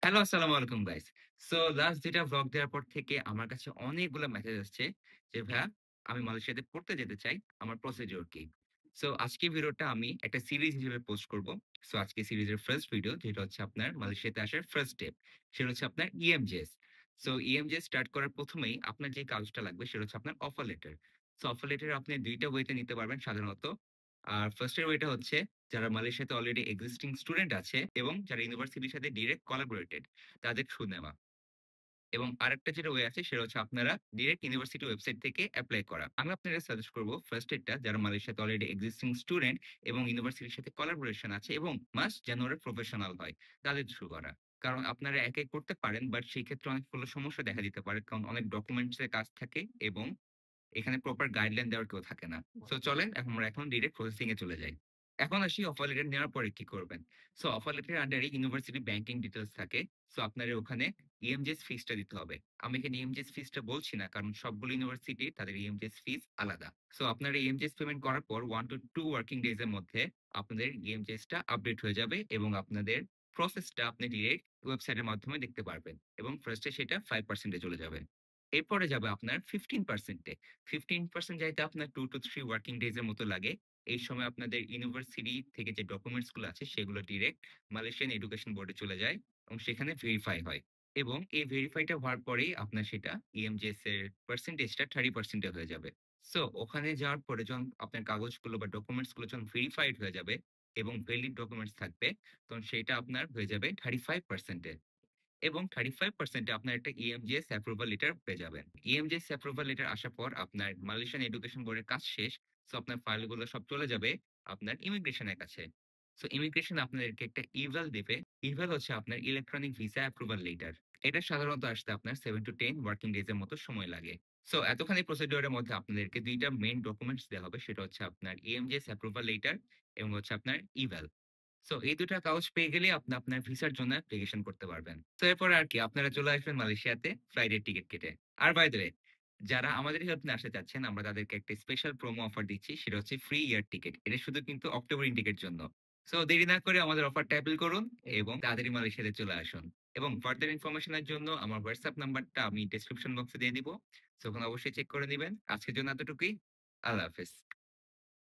Hello, আসসালামু আলাইকুম guys. So last ২ টা ভ্লগ দেওয়ার পর থেকে আমার কাছে অনেকগুলা মেসেজ আসছে যে, "ভাইয়া আমি মালয়েশিয়াতে পড়তে যেতে চাই। আমার প্রসিডিউর কি?" সো আজকের ভিডিওটা আমি একটা সিরিজ হিসেবে পোস্ট করব। সো আজকে সিরিজের ফার্স্ট ভিডিও যেটা হচ্ছে আপনার মালয়েশিয়াতে আসার ফার্স্ট স্টেপ। সেটা হচ্ছে আপনার ইএমজেস। সো ইএমজেস স্টার্ট করার ১ম এই আপনার যে কাগজটা লাগবে সেটা হচ্ছে আপনার offer letter. So offer letter আপনি ২ টা ওয়েতে নিতে পারবেন সাধারণত। আর ফার্স্ট এর ওয়েটা হচ্ছে যারা মালয়েশিয়াতে অলরেডি এক্সিস্টিং স্টুডেন্ট আছে এবং যারা ইউনিভার্সিটির সাথে ডিরেক্ট কোলাবোরেটেড তাদের থ্রু নেওয়া। এবং আরেকটা যেটা ওয়ে আছে সেটা হচ্ছে আপনারা ডিরেক্ট ইউনিভার্সিটি ওয়েবসাইট থেকে এপ্লাই করা। আমি আপনাদের সাজেস্ট করব ফার্স্ট এডটা যারা মালয়েশিয়াতে অলরেডি এক্সিস্টিং স্টুডেন্ট এবং ইউনিভার্সিটির সাথে কোলাবোরেশন আছে এবং মাস্ট যেন ওরা প্রফেশনাল হয় তাদের থ্রু করা। কারণ আপনারা একাই করতে পারেন বাট সেই ক্ষেত্রে অনেকগুলো সমস্যা দেখা দিতে পারে। কারণ অনেক ডকুমেন্টস এর কাজ থাকে এবং এখানে প্রপার গাইডলাইন দেওয়ার কেউ থাকে না। সো চলেন আমরা এখন ডিরেক্ট প্রসেসিং এ চলে যাই। এখন আসি অফার লেটার নেওয়ার পরে কি করবেন? সো অফার লেটারের আন্ডারে ইউনিভার্সিটি ব্যাংকিং ডিটেইলস থাকে। সো আপনার ওখানে ইএমজেস ফিসটা দিতে হবে। আমি এখানে ইএমজেস ফিসটা বলছি না কারণ সবগুলো ইউনিভার্সিটি তাদের ইএমজেস ফিস আলাদা। সো আপনারা ইএমজেস পেমেন্ট করার পর 1 to 2 ওয়ার্কিং ডেজ এর মধ্যে আপনাদের ইএমজেসটা আপডেট হয়ে যাবে এবং আপনাদের প্রসেসটা আপনি ডিরেক্ট ওয়েবসাইটের মাধ্যমে দেখতে পারবেন এবং ফার্স্ট এ সেটা 5% এ চলে যাবে। এরপরে যাবে আপনার 15% এ। 15% যাইতে আপনার 2 to 3 ওয়ার্কিং ডেজ এর মতো লাগে। এই সময় আপনাদের ইউনিভার্সিটি থেকে যে ডকুমেন্টস গুলো আছে সেগুলো ডিরেক্ট মালয়েশিয়ান এডুকেশন বোর্ডে চলে যায় এবং সেখানে ভেরিফাই হয়। এবং এই ভেরিফাইটা হওয়ার পরেই আপনার সেটা ইএমজেএস এর পার্সেন্টেজটা 30% এ হয়ে যাবে। সো ওখানে যাওয়ার পরে যখন আপনার কাগজগুলো বা ডকুমেন্টস গুলো যখন ভেরিফাইড হয়ে যাবে এবং ভ্যালিড ডকুমেন্টস থাকবে, তখন সেইটা আপনার হয়ে যাবে 35% এ। এবং 35% এ আপনার একটা ইএমজিএস অ্যাপ্রুভাল লেটার পেয়ে যাবেন। ইএমজিএস অ্যাপ্রুভাল লেটার আসার পর আপনার মালয়েশিয়ান এডুকেশন বোর্ডের কাজ শেষ। সো আপনার ফাইলগুলো সব চলে যাবে আপনার ইমিগ্রেশনের কাছে। সো ইমিগ্রেশন আপনাদেরকে একটা ইভাল দিবে। ইভাল হচ্ছে আপনার ইলেকট্রনিক ভিসা অ্যাপ্রুভাল লেটার। এটা সাধারণত আসতে আপনার 7 to 10 ওয়ার্কিং ডেজ এর মতো সময় লাগে। সো এতখানি প্রসিডিউর এর মধ্যে আপনাদেরকে ২ টা মেইন ডকুমেন্টস দেয়া হবে। সেটা হচ্ছে আপনার ইএমজিএস অ্যাপ্রুভাল লেটার এবং হচ্ছে আপনার ইভাল। সো এই ২ টা কাগজ পেয়ে গেলেই আপনি আপনার ভিসার জন্য অ্যাপ্লিকেশন করতে পারবেন। তো এরপরে আর কি আপনারা চলে আসবেন মালয়েশিয়াতে ফ্লাইটের টিকেট কেটে। আর বাই দ্য ওয়ে যারা আমাদের হেল্প নিয়ে আসতে চাচ্ছেন আমরা তাদেরকে একটা স্পেশাল প্রোমো অফার দিচ্ছি। সেটা হচ্ছে ফ্রি এয়ার টিকেট। এটা শুধু কিন্তু অক্টোবর ইনটেকের জন্য। সো দেরি না করে আমাদের অফারটা অ্যাপল করুন এবং তাড়াতাড়ি মালয়েশিয়াতে চলে আসুন। এবং ফার্দার ইনফরমেশন এর জন্য আমার হোয়াটসঅ্যাপ নাম্বারটা আমি ডেসক্রিপশন বক্সে দিয়ে দিব। সো ওখানে অবশ্যই চেক করে নিবেন। আজকের জন্য এতটুকুই। আল্লাহ হাফেজ।